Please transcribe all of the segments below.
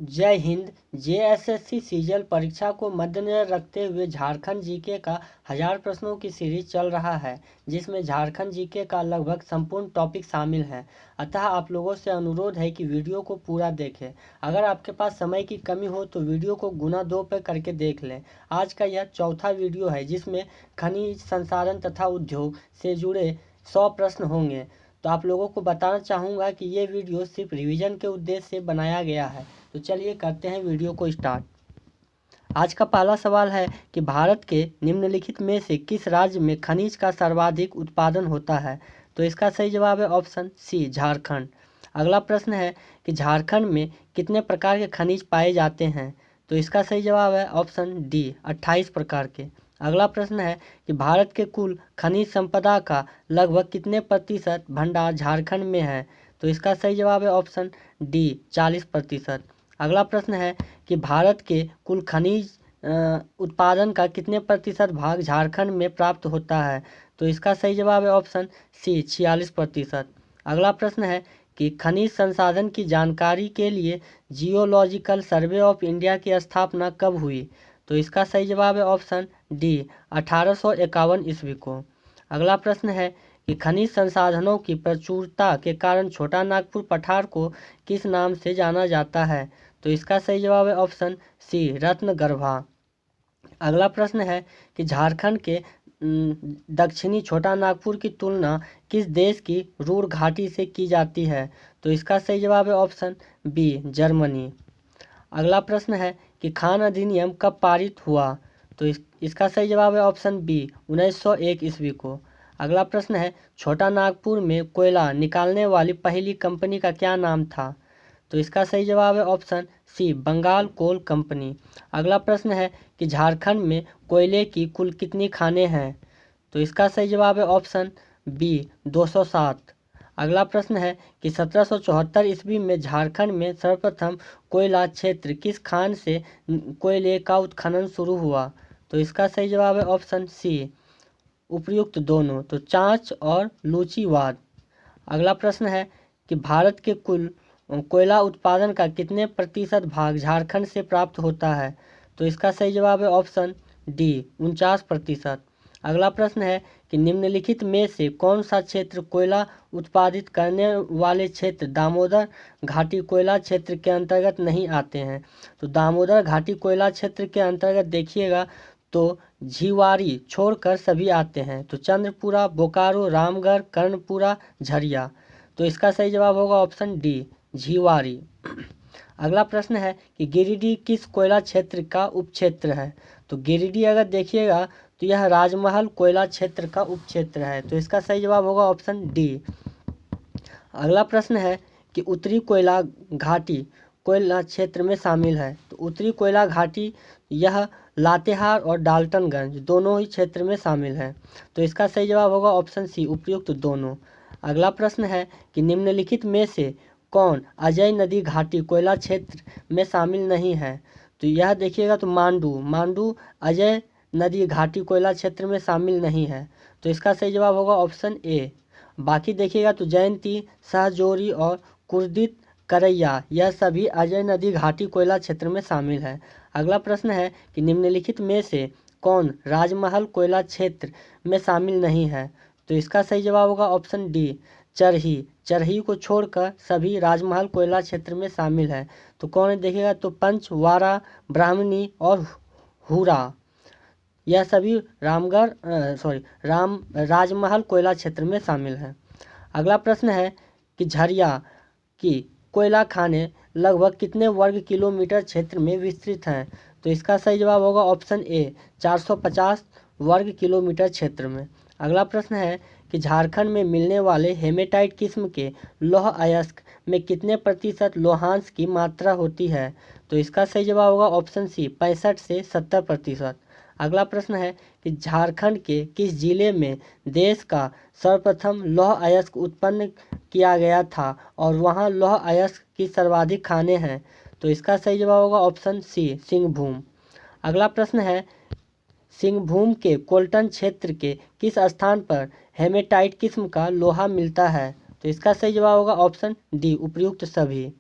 जय Hind. JSSC CGL परीक्षा को मद्देनजर रखते हुए झारखंड जीके का 1000 प्रश्नों की सीरीज चल रहा है, जिसमें झारखंड जीके का लगभग संपूर्ण टॉपिक शामिल है। अतः आप लोगों से अनुरोध है कि वीडियो को पूरा देखें। अगर आपके पास समय की कमी हो तो वीडियो को गुना 2 पर करके देख लें। आज का यह चौथा वीडियो है, जिसमें खनिज संसाधन तथा उद्योग से जुड़े 100 प्रश्न होंगे। तो आप लोगों को बताना चाहूँगा कि ये वीडियो सिर्फ रिवीजन के उद्देश्य से बनाया गया है। तो चलिए करते हैं वीडियो को स्टार्ट। आज का पहला सवाल है कि भारत के निम्नलिखित में से किस राज्य में खनिज का सर्वाधिक उत्पादन होता है। तो इसका सही जवाब है ऑप्शन सी, झारखंड। अगला प्रश्न है कि झारखंड में कितने प्रकार के खनिज पाए जाते हैं। तो इसका सही जवाब है ऑप्शन डी, 28 प्रकार के। अगला प्रश्न है कि भारत के कुल खनिज संपदा का लगभग कितने प्रतिशत भंडार झारखंड में है। तो इसका सही जवाब है ऑप्शन डी, 40%। अगला प्रश्न है कि भारत के कुल खनिज उत्पादन का कितने प्रतिशत भाग झारखंड में प्राप्त होता है। तो इसका सही जवाब है ऑप्शन सी, 46%। अगला प्रश्न है कि खनिज संसाधन की जानकारी के लिए जियोलॉजिकल सर्वे ऑफ इंडिया की स्थापना कब हुई। तो इसका सही जवाब है ऑप्शन डी, 1851 ईस्वी को। अगला प्रश्न है कि खनिज संसाधनों की प्रचुरता के कारण छोटा नागपुर पठार को किस नाम से जाना जाता है। तो इसका सही जवाब है ऑप्शन सी, रत्नगर्भा। अगला प्रश्न है कि झारखंड के दक्षिणी छोटा नागपुर की तुलना किस देश की रूर घाटी से की जाती है। तो इसका सही जवाब है ऑप्शन बी, जर्मनी। अगला प्रश्न है कि खान अधिनियम कब पारित हुआ। तो इसका सही जवाब है ऑप्शन बी, 1901 ईस्वी को। अगला प्रश्न है छोटा नागपुर में कोयला निकालने वाली पहली कंपनी का क्या नाम था। तो इसका सही जवाब है option C, Bengal coal company. अगला प्रश्न है कि झारखंड में कोयले की कुल कितनी खानें हैं। तो इसका सही जवाब है ऑप्शन बी, 207। अगला प्रश्न है कि 1774 ईस्वी में झारखंड में सर्वप्रथम कोयला क्षेत्र किस खान से कोयले का उत्खनन शुरू हुआ। तो इसका सही जवाब है ऑप्शन सी, उपर्युक्त दोनों, तो चांच और लूचीवाद। अगला प्रश्न है कि भारत के कुल कोयला उत्पादन का कितने प्रतिशत भाग झारखंड से प्राप्त होता है। तो इसका सही जवाब है ऑप्शन डी, 49%। अगला प्रश्न है कि निम्नलिखित में से कौन सा क्षेत्र कोयला उत्पादित करने वाले क्षेत्र दामोदर घाटी कोयला क्षेत्र के अंतर्गत नहीं आते हैं। तो दामोदर घाटी कोयला क्षेत्र के अंतर्गत देखिएगा तो झीवारी छोड़कर सभी आते हैं। तो चंद्रपुरा, बोकारो, रामगढ़, कर्णपुरा, झरिया। तो इसका सही जवाब होगा ऑप्शन डी, झीवारी। अगला प्रश्न है कि गिरिडीह किस कोयला क्षेत्र का उपक्षेत्र है। तो गिरिडीह अगर देखिएगा तो यह राजमहल कोयला क्षेत्र का उपक्षेत्र है। तो इसका सही जवाब होगा ऑप्शन डी। अगला प्रश्न है कि उत्तरी कोयला घाटी कोयला क्षेत्र में शामिल है। तो उत्तरी कोयला घाटी यह लातेहार और डाल्टनगंज दोनों ही क्षेत्र में शामिल है। तो इसका सही जवाब होगा ऑप्शन सी, उपर्युक्त दोनों। अगला प्रश्न है कि निम्नलिखित में से कौन अजय नदी घाटी कोयला क्षेत्र में शामिल नहीं है। तो यह देखिएगा तो मांडू अजय नदी घाटी कोयला क्षेत्र में शामिल नहीं है। तो इसका सही जवाब होगा ऑप्शन ए। बाकी देखिएगा तो जयंती, सहजोरी और कुर्दित करैया यह सभी अजय नदी घाटी कोयला क्षेत्र में शामिल है। अगला प्रश्न है कि निम्नलिखित में से कौन राजमहल कोयला क्षेत्र में शामिल नहीं है। तो इसका सही जवाब होगा ऑप्शन डी, चरही को छोड़कर सभी राजमहल कोयला क्षेत्र में शामिल है। तो कौन है देखिएगा तो पंच, वारा, ब्राह्मणी और हुरा यह सभी राजमहल कोयला क्षेत्र में शामिल है। अगला प्रश्न है कि झरिया की कोयला खानें लगभग कितने वर्ग किलोमीटर क्षेत्र में विस्तृत हैं। तो इसका सही जवाब होगा ऑप्शन ए, 450 वर्ग किलोमीटर क्षेत्र में। अगला प्रश्न है कि झारखंड में मिलने वाले हेमेटाइट किस्म के लौह अयस्क में कितने प्रतिशत लोहांश की मात्रा होती है। तो इसका सही जवाब होगा ऑप्शन सी, 65 से 70%। अगला प्रश्न है कि झारखंड के किस जिले में देश का सर्वप्रथम लौह अयस्क उत्पन्न किया गया था और वहां लौह अयस्क की सर्वाधिक खानें हैं। तो इसका सही जवाब होगा ऑप्शन सी, सिंहभूम। अगला प्रश्न है सिंहभूम के कोल्टन क्षेत्र के किस स्थान पर हेमेटाइट किस्म का लोहा मिलता है। तो इसका सही जवाब होगा ऑप्शन डी, उपर्युक्त सभी।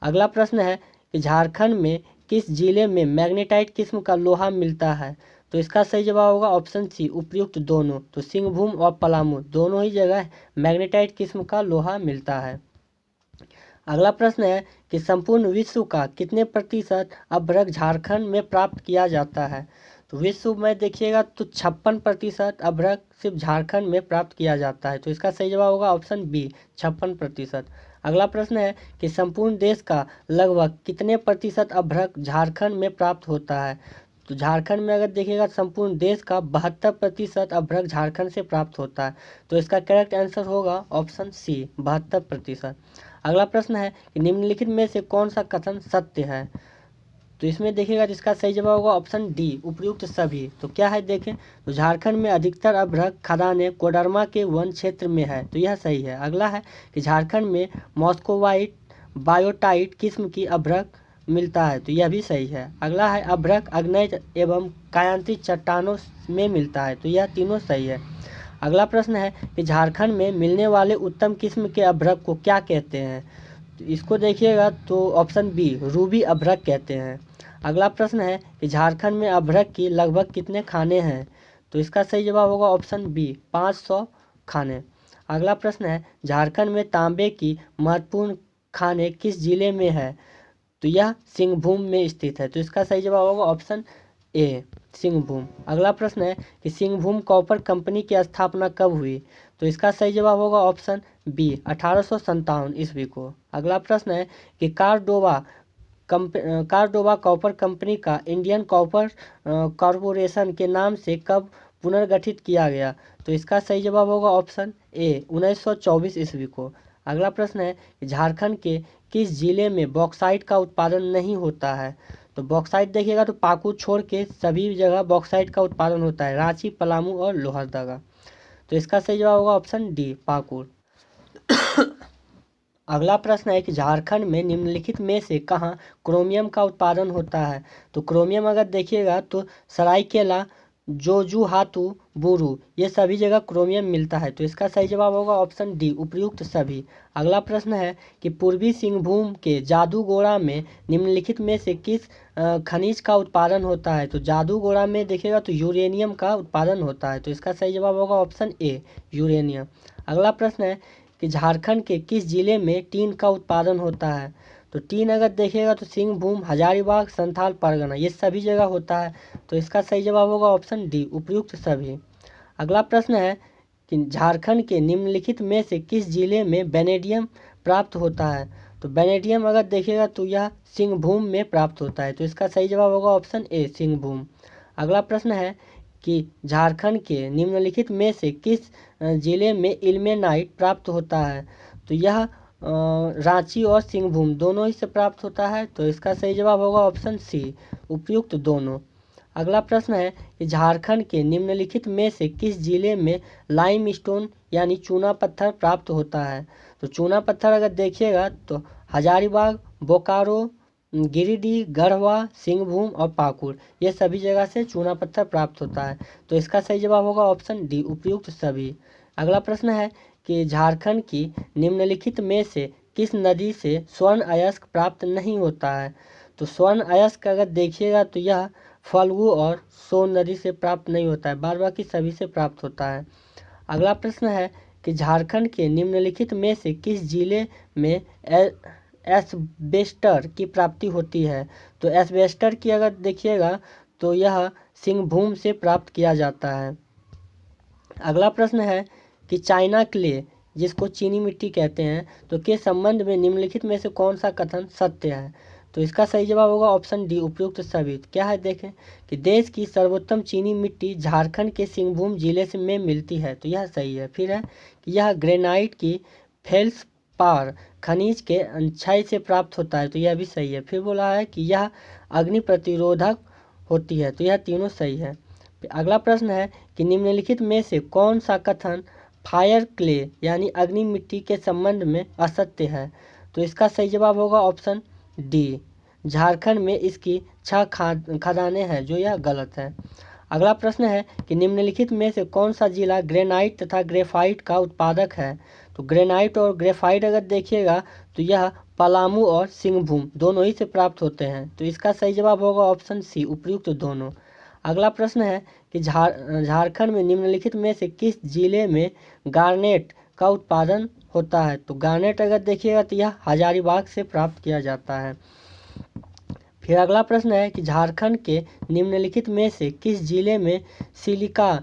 अगला प्रश्न है कि झारखंड में किस जिले में मैग्नेटाइट किस्म का लोहा मिलता है? तो इसका सही जवाब होगा ऑप्शन सी, उपयुक्त दोनों। तो सिंहभूम और पलामू दोनों ही जगह मैग्नेटाइट किस्म का लोहा मिलता है। अगला प्रश्न है कि संपूर्ण विश्व का कितने प्रतिशत अभ्रक झारखंड में प्राप्त किया जाता है? तो विश्व में देखिएगा तो 56% अभ्रक सिर्फ झारखंड में प्राप्त किया जाता है। तो इसका सही जवाब होगा ऑप्शन बी, 56%। अगला प्रश्न है कि संपूर्ण देश का लगभग कितने प्रतिशत अभ्रक झारखंड में प्राप्त होता है? तो झारखंड में अगर देखिएगा संपूर्ण देश का 72% अभ्रक झारखंड से प्राप्त होता है। तो इसका करेक्ट आंसर होगा ऑप्शन सी, 72%। अगला प्रश्न है कि निम्नलिखित में से कौन सा कथन सत्य है? तो इसमें देखिएगा इसका सही जवाब होगा ऑप्शन डी, उपयुक्त सभी। तो क्या है देखें, तो झारखंड में अधिकतर अभ्रक खदानें कोडरमा के वन क्षेत्र में है। तो यह सही है। अगला है कि झारखंड में मॉस्कोवाइट बायोटाइट किस्म की अभ्रक मिलता है। तो यह भी सही है। अगला है अभ्रक अग्नेय एवं कायांतित चट्टानों में मिलता है। तो यह तीनों सही है। अगला प्रश्न है कि झारखंड में मिलने वाले उत्तम किस्म के अभ्रक को क्या कहते हैं? तो इसको देखिएगा तो ऑप्शन बी, रूबी अभ्रक कहते हैं। अगला प्रश्न है कि झारखंड में अभ्रक की लगभग कितने खाने हैं? तो इसका सही जवाब होगा ऑप्शन बी, 500 खाने। अगला प्रश्न है झारखंड में तांबे की महत्वपूर्ण खाने किस जिले में है? तो यह सिंहभूम में स्थित है। तो इसका सही जवाब होगा ऑप्शन ए, सिंहभूम। अगला प्रश्न है कि सिंहभूम कॉपर कंपनी की स्थापना कब हुई? तो इसका सही जवाब होगा ऑप्शन बी, 1857 ईस्वी को। अगला प्रश्न है कि कार्डोबा कॉपर कंपनी का इंडियन कॉपर कॉरपोरेशन के नाम से कब पुनर्गठित किया गया? तो इसका सही जवाब होगा ऑप्शन ए, 1924 ईस्वी को। अगला प्रश्न है कि झारखंड के किस जिले में बॉक्साइट का उत्पादन नहीं होता है? तो बॉक्साइट देखिएगा तो पाकुड़ छोड़ के सभी जगह बॉक्साइट का उत्पादन होता है, रांची, पलामू और लोहरदगा। तो इसका सही जवाब होगा ऑप्शन डी, पाकुड़। अगला प्रश्न है कि झारखंड में निम्नलिखित में से कहाँ क्रोमियम का उत्पादन होता है? तो क्रोमियम अगर देखिएगा तो सरायकेला, जोजुहातु, बुरू, ये सभी जगह क्रोमियम मिलता है। तो इसका सही जवाब होगा ऑप्शन डी, उपयुक्त सभी। अगला प्रश्न है कि पूर्वी सिंहभूम के जादूगोड़ा में निम्नलिखित में से किस खनिज का उत्पादन होता है? तो जादूगोड़ा में देखिएगा तो यूरेनियम का उत्पादन होता है। तो इसका सही जवाब होगा ऑप्शन ए, यूरेनियम। अगला प्रश्न है कि झारखंड के किस जिले में टीन का उत्पादन होता है? तो टीन अगर देखिएगा तो सिंहभूम, हजारीबाग, संथाल परगना, ये सभी जगह होता है। तो इसका सही जवाब होगा ऑप्शन डी, उपयुक्त सभी। अगला प्रश्न है कि झारखंड के निम्नलिखित में से किस जिले में वेनेडियम प्राप्त होता है? तो वेनेडियम अगर देखिएगा तो यह सिंहभूम में प्राप्त होता है। तो इसका सही जवाब होगा ऑप्शन ए, सिंहभूम। अगला प्रश्न है कि झारखंड के निम्नलिखित में से किस जिले में इल्मेनाइट प्राप्त होता है? तो यह रांची और सिंहभूम दोनों ही से प्राप्त होता है। तो इसका सही जवाब होगा ऑप्शन सी, उपयुक्त दोनों। अगला प्रश्न है कि झारखंड के निम्नलिखित में से किस जिले में लाइमस्टोन यानी चूना पत्थर प्राप्त होता है? तो चूना पत्थर अगर देखिएगा तो हजारीबाग, बोकारो, गिरिडीह, गढ़वा, सिंहभूम और पाकुड़, ये सभी जगह से चूना पत्थर प्राप्त होता है। तो इसका सही जवाब होगा ऑप्शन डी, उपयुक्त सभी। अगला प्रश्न है कि झारखंड की निम्नलिखित में से किस नदी से स्वर्ण अयस्क प्राप्त नहीं होता है? तो स्वर्ण अयस्क अगर देखिएगा तो यह फल्गु और सोन नदी से प्राप्त नहीं होता है, बार बाकी सभी से प्राप्त होता है। अगला प्रश्न है कि झारखंड के निम्नलिखित में से किस जिले में एस्बेस्टर की प्राप्ति होती है? तो एस्बेस्टर की अगर देखिएगा तो यह सिंहभूम से प्राप्त किया जाता है। अगला प्रश्न है कि चाइना क्ले, जिसको चीनी मिट्टी कहते हैं, तो के संबंध में निम्नलिखित में से कौन सा कथन सत्य है? तो इसका सही जवाब होगा ऑप्शन डी, उपयुक्त सभी। क्या है देखें कि देश की सर्वोत्तम चीनी मिट्टी झारखंड के सिंहभूम जिले से में मिलती है। तो यह सही है। फिर है कि यह ग्रेनाइट की फेल्सपार खनिज के क्षय से प्राप्त होता है। तो यह भी सही है। फिर बोला है कि यह अग्नि प्रतिरोधक होती है। तो यह तीनों सही है। अगला प्रश्न है कि निम्नलिखित में से कौन सा कथन फायर क्ले यानी अग्नि मिट्टी के संबंध में असत्य है? तो इसका सही जवाब होगा ऑप्शन डी, झारखंड में इसकी 6 खदानें हैं, जो यह गलत है। अगला प्रश्न है कि निम्नलिखित में से कौन सा जिला ग्रेनाइट तथा ग्रेफाइट का उत्पादक है। तो ग्रेनाइट और ग्रेफाइट अगर देखिएगा तो यह पलामू और सिंहभूम दोनों ही से प्राप्त होते हैं। तो इसका सही जवाब होगा ऑप्शन सी, उपयुक्त दोनों। अगला प्रश्न है कि झारखंड में निम्नलिखित में से किस जिले में गार्नेट का उत्पादन होता है। तो गार्नेट अगर देखिएगा तो यह हजारीबाग से प्राप्त किया जाता है। फिर अगला प्रश्न है कि झारखंड के निम्नलिखित में से किस जिले में सिलिका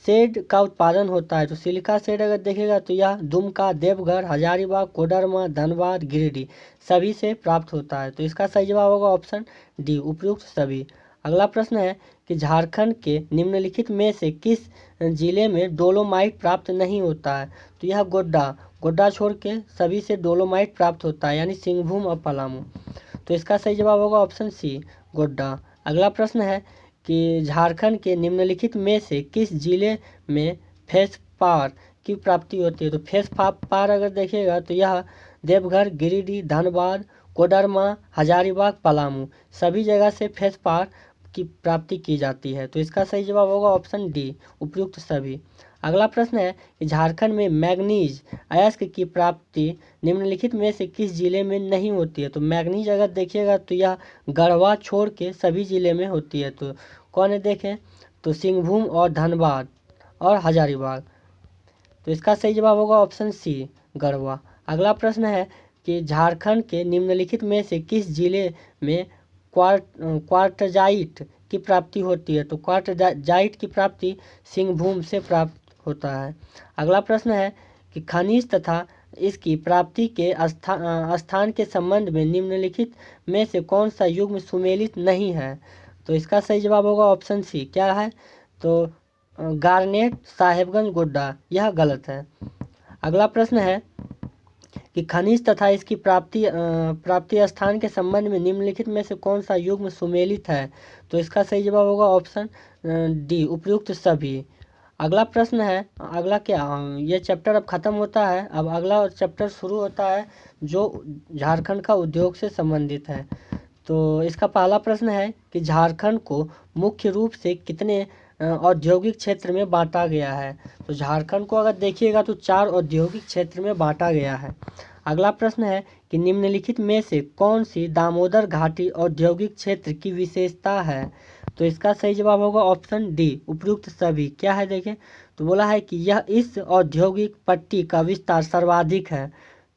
सेड का उत्पादन होता है। तो सिलिका सेड अगर देखेगा तो यह दुमका, देवघर, हजारीबाग, कोडरमा, धनबाद, गिरिडीह सभी से प्राप्त होता है। तो इसका सही जवाब होगा ऑप्शन डी, उपयुक्त सभी। अगला प्रश्न है कि झारखंड के निम्नलिखित में से किस जिले में डोलोमाइट प्राप्त नहीं होता है। तो यह गोड्डा छोड़ के सभी से डोलोमाइट प्राप्त होता है, यानी सिंहभूम और पलामू। तो इसका सही जवाब होगा ऑप्शन सी, गोड्डा। अगला प्रश्न है कि झारखंड के निम्नलिखित में से किस जिले में फेसपार की प्राप्ति होती है। तो फेसपार अगर देखिएगा तो यह देवघर, गिरिडीह, धनबाद, कोडरमा, हजारीबाग, पलामू सभी जगह से फेसपार की प्राप्ति की जाती है। तो इसका सही जवाब होगा ऑप्शन डी, उपयुक्त सभी। अगला प्रश्न है कि झारखंड में मैग्नीज अयस्क की प्राप्ति निम्नलिखित में से किस जिले में नहीं होती है। तो मैग्नीज अगर देखिएगा तो यह गढ़वा छोड़ के सभी जिले में होती है। तो कौन है देखें तो सिंहभूम और धनबाद और हजारीबाग। तो इसका सही जवाब होगा ऑप्शन सी, गढ़वा। अगला प्रश्न है कि झारखंड के निम्नलिखित में से किस जिले में क्वार्टजाइट की प्राप्ति होती है। तो क्वार्टजाइट की प्राप्ति सिंहभूम से प्राप्त होता है। अगला प्रश्न है कि खनिज तथा इसकी प्राप्ति के स्थान के संबंध में निम्नलिखित में से कौन सा युग्म सुमेलित नहीं है। तो इसका सही जवाब होगा ऑप्शन सी, क्या है तो गार्नेट, साहेबगंज, गोड्डा, यह गलत है। अगला प्रश्न है कि खनिज तथा इसकी प्राप्ति स्थान के संबंध में निम्नलिखित में से कौन सा युग्म सुमेलित है। तो इसका सही जवाब होगा ऑप्शन डी, उपयुक्त सभी। अगला प्रश्न है, अगला क्या, ये चैप्टर अब खत्म होता है, अब अगला चैप्टर शुरू होता है जो झारखंड का उद्योग से संबंधित है। तो इसका पहला प्रश्न है कि झारखंड को मुख्य रूप से कितने औद्योगिक क्षेत्र में बांटा गया है। तो झारखंड को अगर देखिएगा तो 4 औद्योगिक क्षेत्र में बांटा गया है। अगला प्रश्न है कि निम्नलिखित में से कौन सी दामोदर घाटी औद्योगिक क्षेत्र की विशेषता है। तो इसका सही जवाब होगा ऑप्शन डी, उपयुक्त सभी। क्या है देखें तो बोला है कि यह इस औद्योगिक पट्टी का विस्तार सर्वाधिक है।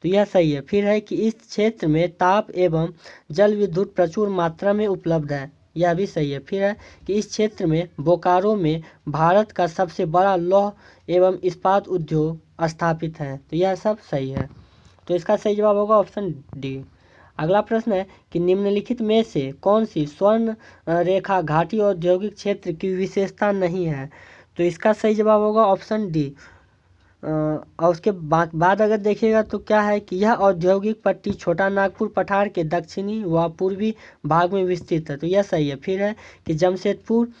तो यह सही है। फिर है कि इस क्षेत्र में ताप एवं जल विद्युत प्रचुर मात्रा में उपलब्ध है, यह भी सही है। फिर है कि इस क्षेत्र में बोकारो में भारत का सबसे बड़ा लौह एवं इस्पात उद्योग स्थापित है। तो यह सब सही है। तो इसका सही जवाब होगा ऑप्शन डी। अगला प्रश्न है कि निम्नलिखित में से कौन सी स्वर्ण रेखा घाटी औद्योगिक क्षेत्र की विशेषता नहीं है। तो इसका सही जवाब होगा ऑप्शन डी। और उसके बाद अगर देखिएगा तो क्या है कि यह औद्योगिक पट्टी छोटा नागपुर पठार के दक्षिणी व पूर्वी भाग में विस्तृत है। तो यह सही है। फिर है कि जमशेदपुर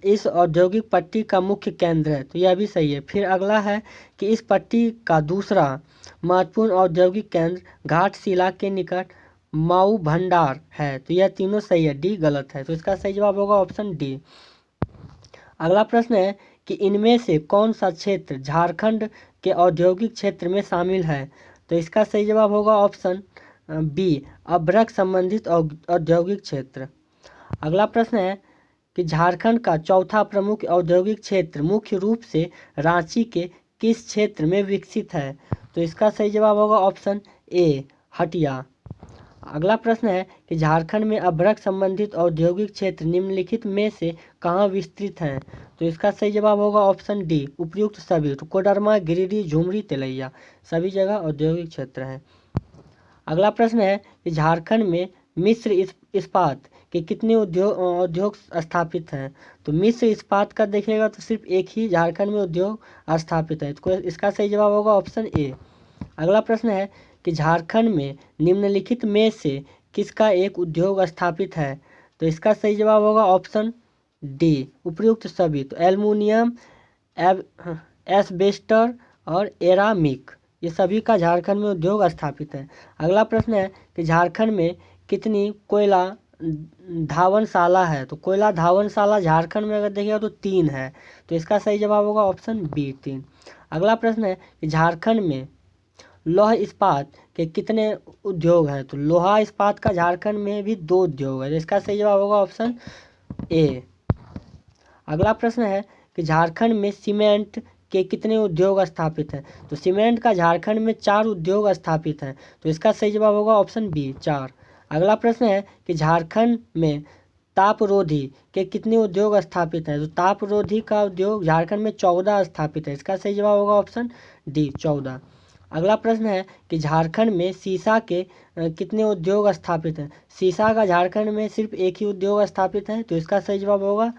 इस औद्योगिक पट्टी का मुख्य केंद्र है। तो यह भी सही है। फिर अगला है कि इस पट्टी का दूसरा महत्वपूर्ण औद्योगिक केंद्र घाटशिला के निकट माऊ भंडार है। तो यह तीनों सही है, डी गलत है। तो इसका सही जवाब होगा ऑप्शन डी। अगला प्रश्न है कि इनमें से कौन सा क्षेत्र झारखंड के औद्योगिक क्षेत्र में शामिल है। तो इसका सही जवाब होगा ऑप्शन बी, अभ्रक संबंधित औद्योगिक क्षेत्र। अगला प्रश्न है कि झारखंड का चौथा प्रमुख औद्योगिक क्षेत्र मुख्य रूप से रांची के किस क्षेत्र में विकसित है। तो इसका सही जवाब होगा ऑप्शन ए, हटिया। अगला प्रश्न है कि झारखंड में अभ्रक संबंधित औद्योगिक क्षेत्र निम्नलिखित में से कहाँ विस्तृत हैं। तो इसका सही जवाब होगा ऑप्शन डी, उपयुक्त सभी। तो कोडरमा, गिरिडीह, झुमरी, तिलैया सभी जगह औद्योगिक क्षेत्र हैं। अगला प्रश्न है कि झारखंड में मिश्र इस्पात के कितने उद्योग स्थापित हैं। तो मिश्र इस्पात का देखिएगा तो सिर्फ एक ही झारखंड में उद्योग स्थापित है। तो इसका सही जवाब होगा ऑप्शन ए। अगला प्रश्न है कि झारखंड में निम्नलिखित में से किसका एक उद्योग स्थापित है। तो इसका सही जवाब होगा ऑप्शन डी, उपयुक्त सभी। तो एल्युमिनियम, एस्बेस्टर और एरामिक ये सभी का झारखंड में उद्योग स्थापित है। अगला प्रश्न है कि झारखंड में कितनी कोयला धावनशाला है, तो कोयला धावनशाला झारखंड में अगर देखिएगा तो 3 है, तो इसका सही जवाब होगा ऑप्शन बी 3। अगला प्रश्न है कि झारखंड में लौह इस्पात के कितने उद्योग हैं, तो लोहा इस्पात का झारखंड में भी 2 उद्योग है, तो इसका सही जवाब होगा ऑप्शन ए। अगला प्रश्न है कि झारखंड में सीमेंट के कितने उद्योग स्थापित हैं, तो सीमेंट का झारखंड में 4 उद्योग स्थापित हैं, तो इसका सही जवाब होगा ऑप्शन बी 4। अगला प्रश्न है कि झारखंड में तापरोधी के कितने उद्योग स्थापित हैं, तो तापरोधी का उद्योग झारखंड में 14 स्थापित है, इसका सही जवाब होगा ऑप्शन डी 14। अगला प्रश्न है कि झारखंड में सीसा के कितने उद्योग स्थापित हैं, सीसा का झारखंड में सिर्फ एक ही उद्योग स्थापित है, तो इसका सही जवाब होगा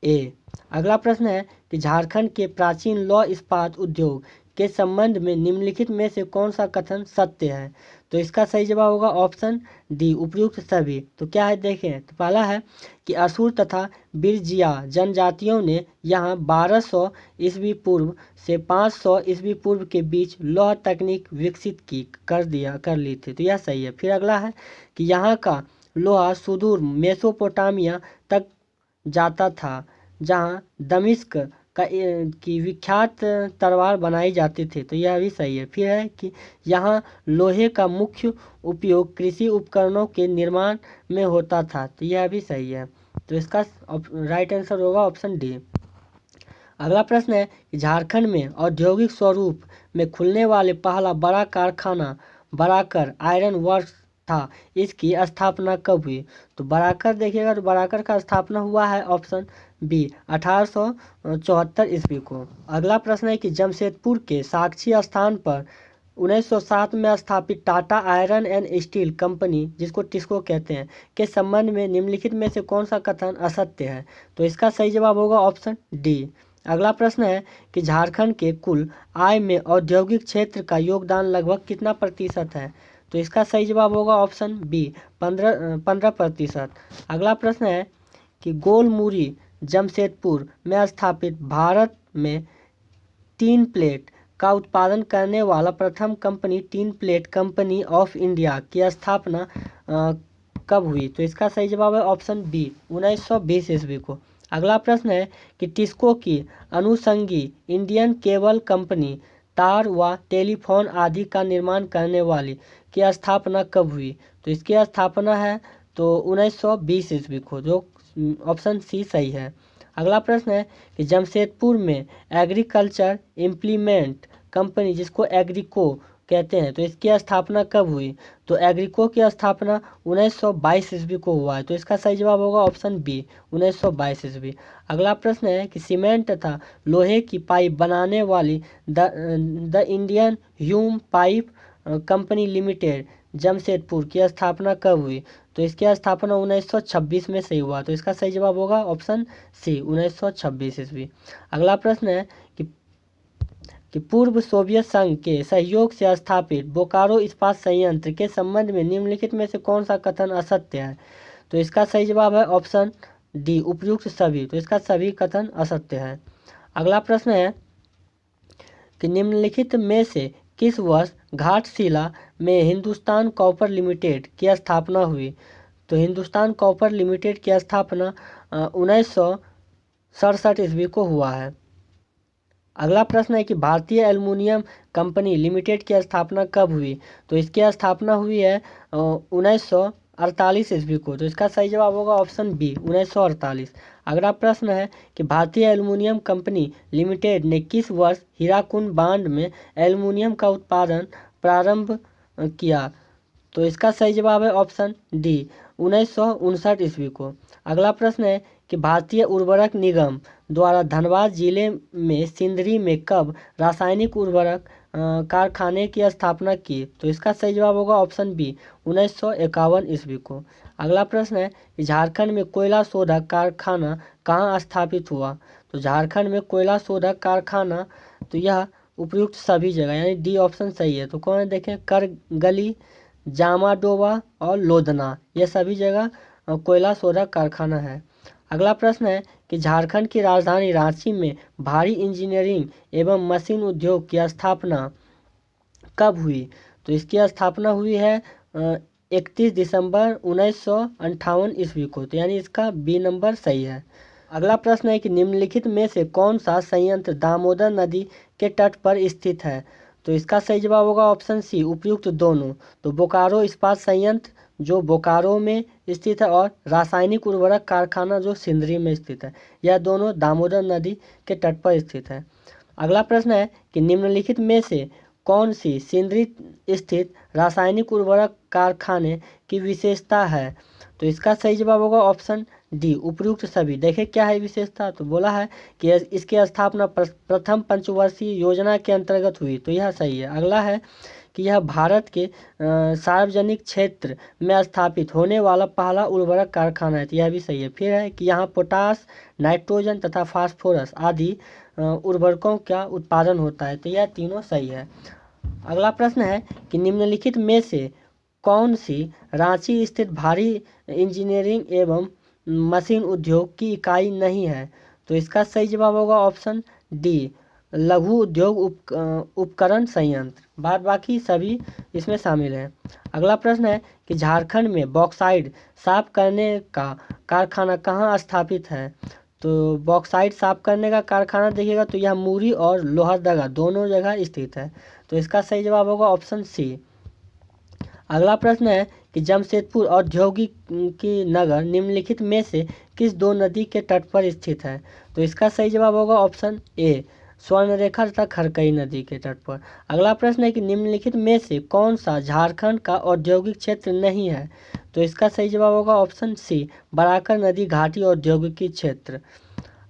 ए। अगला प्रश्न है कि झारखंड के प्राचीन लौह इस्पात उद्योग के संबंध में निम्नलिखित में से कौन सा कथन सत्य है, तो इसका सही जवाब होगा ऑप्शन डी उपयुक्त सभी। तो क्या है देखें, तो पहला है कि असुर तथा बिरजिया जनजातियों ने यहाँ 1200 ईस्वी पूर्व से 500 ईस्वी पूर्व के बीच लौह तकनीक विकसित कर ली थी, तो यह सही है। फिर अगला है कि यहाँ का लोहा सुदूर मेसोपोटामिया तक जाता था, जहाँ दमिश्क की विख्यात तलवार बनाई जाती थी, तो यह भी सही है। फिर है कि यहाँ लोहे का मुख्य उपयोग कृषि उपकरणों के निर्माण में होता था, तो यह भी सही है। तो इसका राइट आंसर होगा ऑप्शन डी। अगला प्रश्न है कि झारखंड में औद्योगिक स्वरूप में खुलने वाले पहला बड़ा कारखाना बराकर आयरन वर्क्स था, इसकी स्थापना कब हुई, तो बराकर देखिएगा तो बराकर का स्थापना हुआ है ऑप्शन बी 1874 ईस्वी को। अगला प्रश्न है कि जमशेदपुर के साक्षी स्थान पर 1907 में स्थापित Tata iron and steel company, जिसको टिस्को कहते हैं, के संबंध में निम्नलिखित में से कौन सा कथन असत्य है, तो इसका सही जवाब होगा ऑप्शन डी। अगला प्रश्न है कि झारखंड के कुल आय में औद्योगिक क्षेत्र का योगदान लगभग कितना प्रतिशत है, तो इसका सही जवाब होगा ऑप्शन बी 15%। अगला प्रश्न है कि गोलमुरी जमशेदपुर में स्थापित भारत में टीन प्लेट का उत्पादन करने वाला प्रथम company tin plate company of India की स्थापना कब हुई, तो इसका सही जवाब है ऑप्शन बी 1920 ईस्वी को। अगला प्रश्न है कि टिस्को की अनुषंगी इंडियन केबल कंपनी तार व टेलीफोन आदि का निर्माण करने वाली की स्थापना कब हुई, तो इसकी स्थापना है तो 1920 ईस्वी को, जो ऑप्शन सी सही है। अगला प्रश्न है कि जमशेदपुर में एग्रीकल्चर इम्प्लीमेंट कंपनी, जिसको एग्रीको कहते हैं, तो इसकी स्थापना कब हुई, तो एग्रीको की स्थापना 1922 ईस्वी को हुआ है, तो इसका सही जवाब होगा ऑप्शन बी 1922 ईस्वी। अगला प्रश्न है कि सीमेंट तथा लोहे की पाइप बनाने वाली the Indian Hume pipe company limited Jamshedpur की स्थापना कब हुई, तो इसकी स्थापना 1926 में सही हुआ, तो इसका सही जवाब होगा ऑप्शन सी 1926 ईस्वी। अगला प्रश्न है कि पूर्व सोवियत संघ के सहयोग से स्थापित बोकारो इस्पात संयंत्र के संबंध में निम्नलिखित में से कौन सा कथन असत्य है, तो इसका सही जवाब है ऑप्शन डी उपयुक्त सभी, तो इसका सभी कथन असत्य है। अगला प्रश्न है कि निम्नलिखित में से किस वर्ष घाटशिला में हिंदुस्तान कॉपर लिमिटेड की स्थापना हुई, तो हिंदुस्तान कॉपर लिमिटेड की स्थापना 1967 ईस्वी को हुआ है। अगला प्रश्न है कि भारतीय एल्युमिनियम कंपनी लिमिटेड की स्थापना कब हुई, तो इसकी स्थापना हुई है 1948 ईस्वी को, तो इसका सही जवाब होगा ऑप्शन बी 1948। अगला प्रश्न है कि भारतीय एल्युमिनियम कंपनी लिमिटेड ने किस वर्ष हीराकुंड बांध में एल्युमिनियम का उत्पादन प्रारंभ किया, तो इसका सही जवाब है ऑप्शन डी 1959 ईस्वी को। अगला प्रश्न है कि भारतीय उर्वरक निगम द्वारा धनबाद जिले में सिंदरी में कब रासायनिक उर्वरक कारखाने की स्थापना की, तो इसका सही जवाब होगा ऑप्शन बी 1951 ईस्वी को। अगला प्रश्न है कि झारखंड में कोयला शोधक कारखाना कहाँ स्थापित हुआ, तो झारखंड में कोयला शोधक कारखाना, तो यह उपयुक्त सभी जगह, यानी डी ऑप्शन सही है। तो कौन है देखें, करगली, जामाडोवा और लोधना, यह सभी जगह कोयला शोधक कारखाना है। अगला प्रश्न है कि झारखंड की राजधानी रांची में भारी इंजीनियरिंग एवं मशीन उद्योग की स्थापना कब हुई, तो इसकी स्थापना हुई है 31 दिसंबर 1958 ईस्वी को। तो यानी इसका बी नंबर सही है। अगला प्रश्न है कि निम्नलिखित में से कौन सा संयंत्र दामोदर नदी के तट पर स्थित है। तो इसका सही जवाब होगा ऑप्शन सी, उपयुक्त दोनों। तो बोकारो इस्पात संयंत्र जो बोकारो में स्थित है और रासायनिक उर्वरक कारखाना जो सिंदरी में स्थित है, यह दोनों दामोदर नदी के तट पर स्थित है। अगला प्रश्न है कि निम्नलिखित में से कौन सी सिंदरी स्थित रासायनिक उर्वरक कारखाने की विशेषता है। तो इसका सही जवाब होगा ऑप्शन डी, उपयुक्त सभी। देखिए क्या है विशेषता, तो बोला है कि इसकी स्थापना प्रथम पंचवर्षीय योजना के अंतर्गत हुई, तो यह सही है। अगला है कि यह भारत के सार्वजनिक क्षेत्र में स्थापित होने वाला पहला उर्वरक कारखाना है, तो यह भी सही है। फिर है कि यहाँ पोटास, नाइट्रोजन तथा फास्फोरस आदि उर्वरकों का उत्पादन होता है, तो यह तीनों सही है। अगला प्रश्न है कि निम्नलिखित में से कौन सी रांची स्थित भारी इंजीनियरिंग एवं मशीन उद्योग की इकाई नहीं है। तो इसका सही जवाब होगा ऑप्शन डी, लघु उद्योग उपकरण संयंत्र। बाद बाकी सभी इसमें शामिल हैं। अगला प्रश्न है कि झारखंड में बॉक्साइट साफ करने का कारखाना कहाँ स्थापित है। तो बॉक्साइट साफ करने का कारखाना देखिएगा तो यह मुरी और लोहरदगा दोनों जगह स्थित है, तो इसका सही जवाब होगा ऑप्शन सी। अगला प्रश्न है कि जमशेदपुर औद्योगिक की नगर निम्नलिखित में से किस दो नदी के तट पर स्थित है। तो इसका सही जवाब होगा ऑप्शन ए, स्वर्णरेखा तथा खरकई नदी के तट पर। अगला प्रश्न है कि निम्नलिखित में से कौन सा झारखंड का औद्योगिक क्षेत्र नहीं है। तो इसका सही जवाब होगा ऑप्शन सी, बराकर नदी घाटी औद्योगिक क्षेत्र।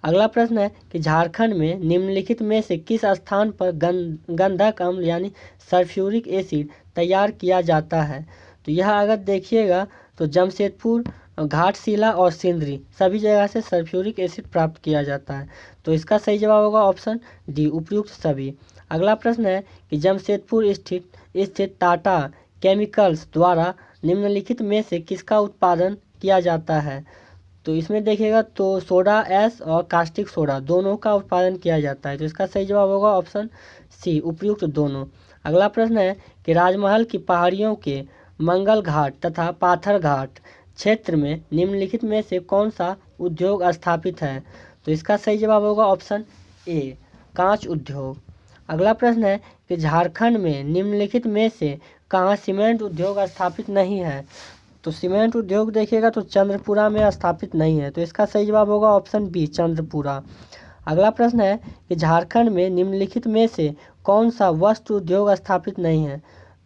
अगला प्रश्न है कि झारखंड में निम्नलिखित में से किस स्थान पर गंधक अम्ल यानी सल्फ्यूरिक एसिड तैयार किया जाता है। तो यह अगर देखिएगा तो जमशेदपुर, घाटशिला और सिंदरी सभी जगह से सल्फ्यूरिक एसिड प्राप्त किया जाता है, तो इसका सही जवाब होगा ऑप्शन डी, उपयुक्त सभी। अगला प्रश्न है कि जमशेदपुर स्थित टाटा केमिकल्स द्वारा निम्नलिखित में से किसका उत्पादन किया जाता है। तो इसमें देखिएगा तो सोडा ऐश और कास्टिक सोडा दोनों का उत्पादन किया जाता है, तो इसका सही जवाब होगा ऑप्शन सी, उपयुक्त दोनों। अगला प्रश्न है कि राजमहल की पहाड़ियों के मंगल घाट तथा पाथर घाट क्षेत्र में निम्नलिखित में से कौन सा उद्योग स्थापित है। तो इसका सही जवाब होगा ऑप्शन ए, कांच उद्योग। अगला प्रश्न है कि झारखंड में निम्नलिखित में से कहाँ सीमेंट उद्योग स्थापित नहीं है। तो सीमेंट उद्योग देखिएगा तो चंद्रपुरा में स्थापित नहीं है, तो इसका सही जवाब होगा ऑप्शन बी, चंद्रपुरा। अगला प्रश्न है कि झारखंड में निम्नलिखित में से कौन सा वस्त्र उद्योग स्थापित नहीं है।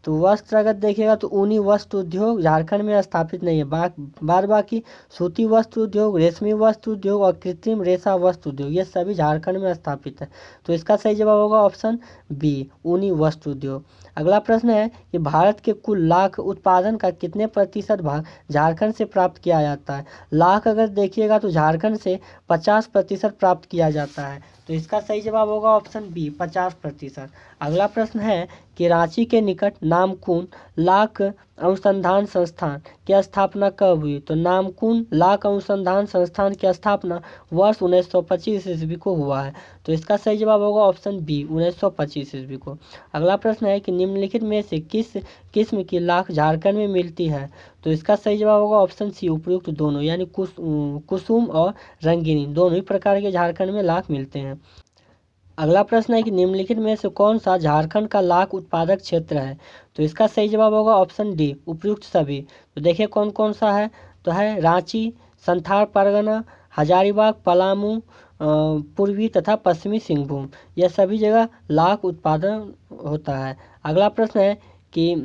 तो वस्त्र अगर देखिएगा तो ऊनी वस्त्र उद्योग झारखंड में स्थापित नहीं है। बाद बाकी सूती वस्त्र उद्योग, रेशमी वस्त्र उद्योग और कृत्रिम रेशा वस्त्र उद्योग ये सभी झारखंड में स्थापित है, तो इसका सही जवाब होगा ऑप्शन बी, ऊनी वस्त्र उद्योग। अगला प्रश्न है कि भारत के कुल लाख उत्पादन का कितने प्रतिशत भाग झारखंड से प्राप्त किया जाता है। लाख अगर देखिएगा तो झारखंड से 50% प्राप्त किया जाता है, तो इसका सही जवाब होगा ऑप्शन बी, 50%। अगला प्रश्न है कि रांची के निकट नामकुम लाख अनुसंधान संस्थान की स्थापना कब हुई। तो नामकुम लाख अनुसंधान संस्थान की स्थापना वर्ष 1925 ईस्वी को हुआ है, तो इसका सही जवाब होगा ऑप्शन बी, 1925 ईस्वी को। अगला प्रश्न है कि निम्नलिखित में से किस किस्म की लाख झारखंड में मिलती है। तो इसका सही जवाब होगा ऑप्शन सी, उपयुक्त दोनों, यानी कुसुम और रंगीनी दोनों ही प्रकार के झारखंड में लाख मिलते हैं। अगला प्रश्न है कि निम्नलिखित में से कौन सा झारखंड का लाख उत्पादक क्षेत्र है। तो इसका सही जवाब होगा ऑप्शन डी, उपयुक्त सभी। तो देखिए कौन कौन सा है, तो है रांची, संथाल परगना, हजारीबाग, पलामू, पूर्वी तथा पश्चिमी सिंहभूम, यह सभी जगह लाख उत्पादन होता है। अगला प्रश्न है कि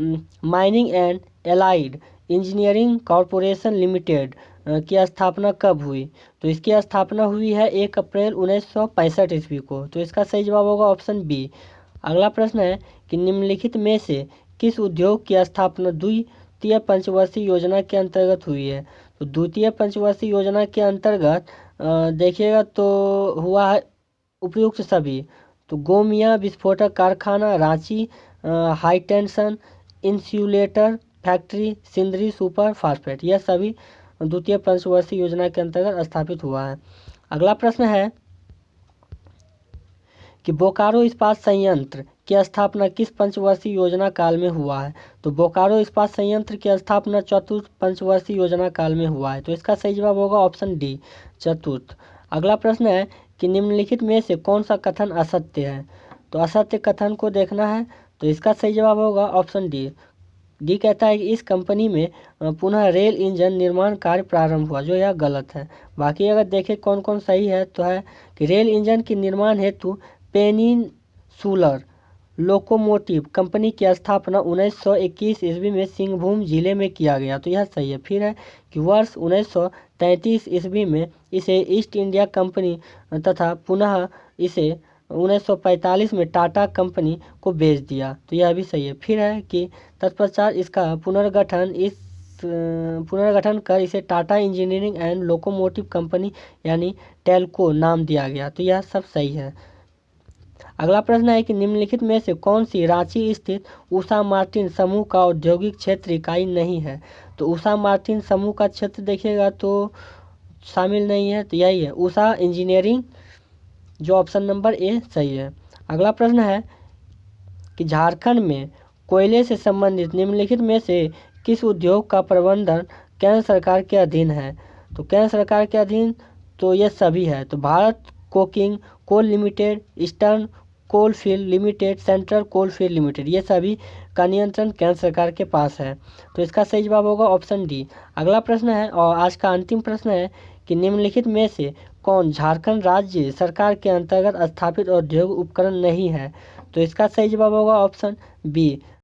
mining and allied engineering corporation limited की स्थापना कब हुई। तो इसकी स्थापना हुई है 1 अप्रैल 1965 ईस्वी को, तो इसका सही जवाब होगा ऑप्शन बी। अगला प्रश्न है कि निम्नलिखित में से किस उद्योग की स्थापना द्वितीय पंचवर्षीय योजना के अंतर्गत हुई है। तो द्वितीय पंचवर्षीय योजना के अंतर्गत देखिएगा तो हुआ है उपयुक्त सभी। तो गोमिया विस्फोटक कारखाना Ranchi, high tension insulator factory Sindri super phosphate, यह सभी द्वितीय पंचवर्षीय योजना के अंतर्गत स्थापित हुआ है। अगला प्रश्न है कि बोकारो इस्पात संयंत्र की स्थापना किस पंचवर्षीय योजना काल में हुआ है? तो बोकारो इस्पात संयंत्र की स्थापना चतुर्थ पंचवर्षीय योजना काल में हुआ है। तो इसका सही जवाब होगा ऑप्शन डी, चतुर्थ। अगला प्रश्न है कि निम्नलिखित में से कौन सा कथन असत्य है? तो असत्य कथन को देखना है, तो इसका सही जवाब होगा ऑप्शन डी। डी कहता है कि इस कंपनी में पुनः रेल इंजन निर्माण कार्य प्रारंभ हुआ, जो यह गलत है। बाकी अगर देखें कौन कौन सही है, तो है कि रेल इंजन के निर्माण हेतु पेनिनसुलर लोकोमोटिव कंपनी की स्थापना 1921 ईस्वी में सिंहभूम जिले में किया गया, तो यह सही है। फिर है कि वर्ष 1933 ईस्वी में इसे ईस्ट इंडिया कंपनी तथा पुनः इसे 1945 में टाटा कंपनी को बेच दिया, तो यह भी सही है। फिर है कि तत्पश्चात इसका पुनर्गठन कर इसे Tata engineering and locomotive company यानी टेल्को नाम दिया गया, तो यह सब सही है। अगला प्रश्न है कि निम्नलिखित में से कौन सी रांची स्थित उषा मार्टिन समूह का औद्योगिक क्षेत्र इकाई नहीं है? तो उषा मार्टिन समूह का क्षेत्र देखिएगा तो शामिल नहीं है, तो यही है उषा इंजीनियरिंग, जो ऑप्शन नंबर ए सही है। अगला प्रश्न है कि झारखंड में कोयले से संबंधित निम्नलिखित में से किस उद्योग का प्रबंधन केंद्र सरकार के अधीन है? तो केंद्र सरकार के अधीन तो ये सभी है। तो Bharat coking coal limited, eastern coalfield limited, central coalfield limited, ये सभी का नियंत्रण केंद्र सरकार के पास है, तो इसका सही जवाब होगा ऑप्शन डी। अगला प्रश्न है और आज का अंतिम प्रश्न है कि निम्नलिखित में से कौन झारखंड राज्य सरकार के अंतर्गत स्थापित औद्योगिक उपकरण नहीं है? तो इसका सही जवाब होगा ऑप्शन बी,